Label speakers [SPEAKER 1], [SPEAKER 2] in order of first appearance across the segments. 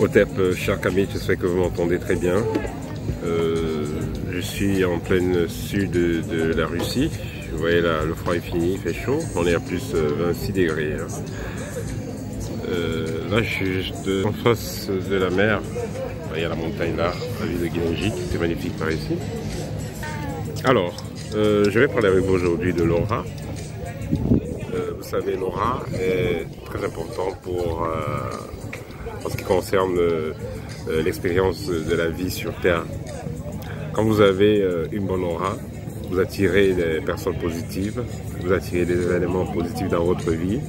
[SPEAKER 1] Otep, cher Camille, j'espère que vous m'entendez très bien. Je suis en plein sud de la Russie. Vous voyez là, le froid est fini, il fait chaud. On est à plus 26 degrés. Là, je suis juste en face de la mer. Il y a la montagne là, la ville de Guinée, c'est magnifique par ici. Alors, je vais parler avec vous aujourd'hui de l'aura. Vous savez, l'aura est très important en ce qui concerne l'expérience de la vie sur Terre. Quand vous avez une bonne aura, vous attirez des personnes positives, vous attirez des éléments positifs dans votre vie.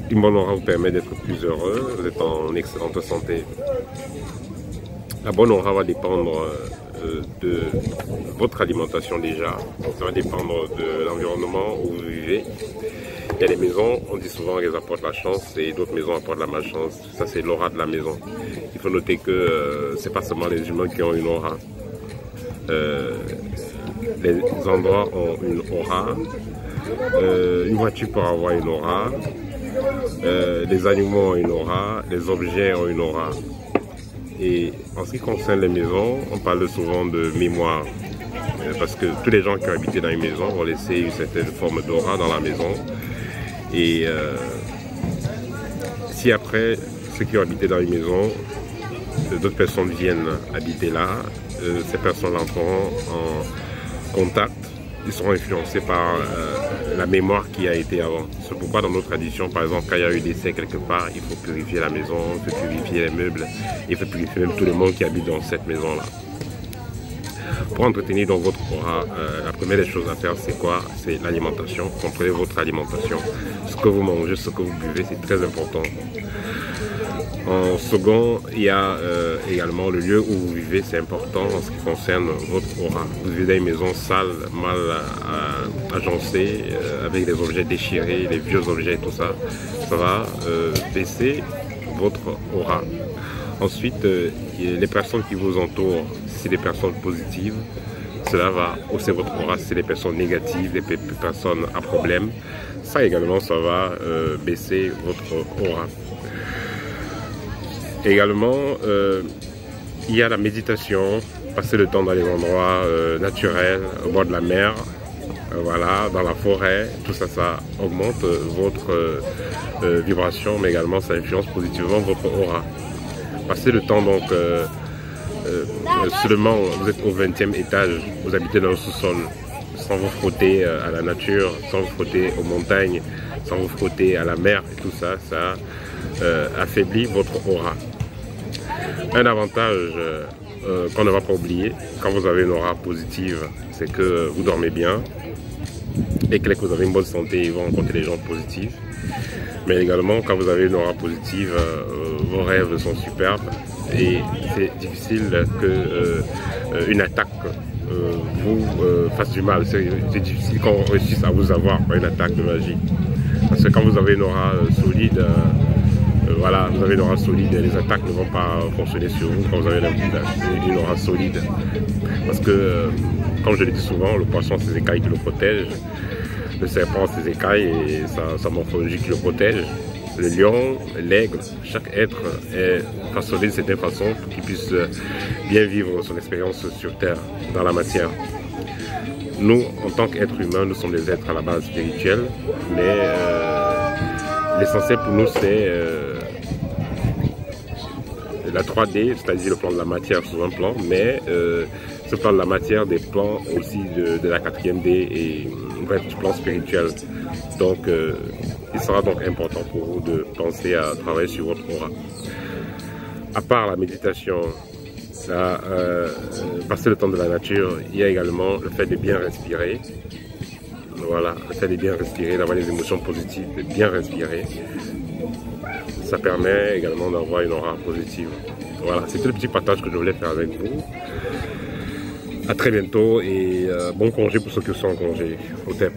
[SPEAKER 1] Une bonne aura vous permet d'être plus heureux, vous êtes en excellente santé. La bonne aura va dépendre de votre alimentation déjà, ça va dépendre de l'environnement où vous vivez. Il y a des maisons, on dit souvent qu'elles apportent la chance et d'autres maisons apportent la malchance. Ça, c'est l'aura de la maison. Il faut noter que c'est pas seulement les humains qui ont une aura. Les endroits ont une aura. Une voiture peut avoir une aura. Les animaux ont une aura. Les objets ont une aura. Et en ce qui concerne les maisons, on parle souvent de mémoire. Parce que tous les gens qui ont habité dans une maison vont laisser une certaine forme d'aura dans la maison. Et si après, ceux qui ont habité dans une maison, d'autres personnes viennent habiter là, ces personnes entreront en contact, ils seront influencés par la mémoire qui a été avant. C'est pourquoi dans nos traditions, par exemple, quand il y a eu décès quelque part, il faut purifier la maison, il faut purifier les meubles, il faut purifier même tout le monde qui habite dans cette maison-là. Pour entretenir donc votre aura, la première des choses à faire, c'est quoi? C'est l'alimentation. Contrôlez votre alimentation. Ce que vous mangez, ce que vous buvez, c'est très important. En second, il y a également le lieu où vous vivez, c'est important en ce qui concerne votre aura. Vous vivez dans une maison sale, mal agencée, avec des objets déchirés, des vieux objets, tout ça, ça va baisser votre aura. Ensuite, les personnes qui vous entourent, si c'est des personnes positives, cela va hausser votre aura. Si c'est des personnes négatives, des personnes à problème, ça également, ça va baisser votre aura. Également, il y a la méditation, passer le temps dans les endroits naturels, au bord de la mer, voilà, dans la forêt, tout ça, ça augmente votre vibration, mais également ça influence positivement votre aura. Passez le temps donc seulement, vous êtes au 20e étage, vous habitez dans le sous-sol, sans vous frotter à la nature, sans vous frotter aux montagnes, sans vous frotter à la mer et tout ça, ça affaiblit votre aura. Un avantage qu'on ne va pas oublier quand vous avez une aura positive, c'est que vous dormez bien et que vous avez une bonne santé, vous rencontrez des gens positifs. Mais également, quand vous avez une aura positive, vos rêves sont superbes et c'est difficile qu'une attaque vous fasse du mal. C'est difficile qu'on réussisse à vous avoir par une attaque de magie. Parce que quand vous avez une aura solide, voilà, vous avez une aura solide, les attaques ne vont pas fonctionner sur vous quand vous avez une aura solide. Parce que, comme je le dis souvent, le poisson, c'est ses écailles qui le protègent. Le serpent, ses écailles et sa morphologie qui le protège. Le lion, l'aigle, chaque être est façonné de cette façon pour qu'il puisse bien vivre son expérience sur Terre, dans la matière. Nous, en tant qu'êtres humains, nous sommes des êtres à la base spirituels, mais l'essentiel pour nous, c'est la 3D, c'est-à-dire le plan de la matière sur un plan, mais ce plan de la matière des plans aussi de la 4e D et bref, du plan spirituel. Donc, il sera donc important pour vous de penser à travailler sur votre aura. À part la méditation, passer le temps de la nature, il y a également le fait de bien respirer. Voilà, le fait de bien respirer, d'avoir des émotions positives, de bien respirer. Ça permet également d'avoir une aura positive. Voilà, c'était le petit partage que je voulais faire avec vous. À très bientôt et bon congé pour ceux qui sont en congé. Otep.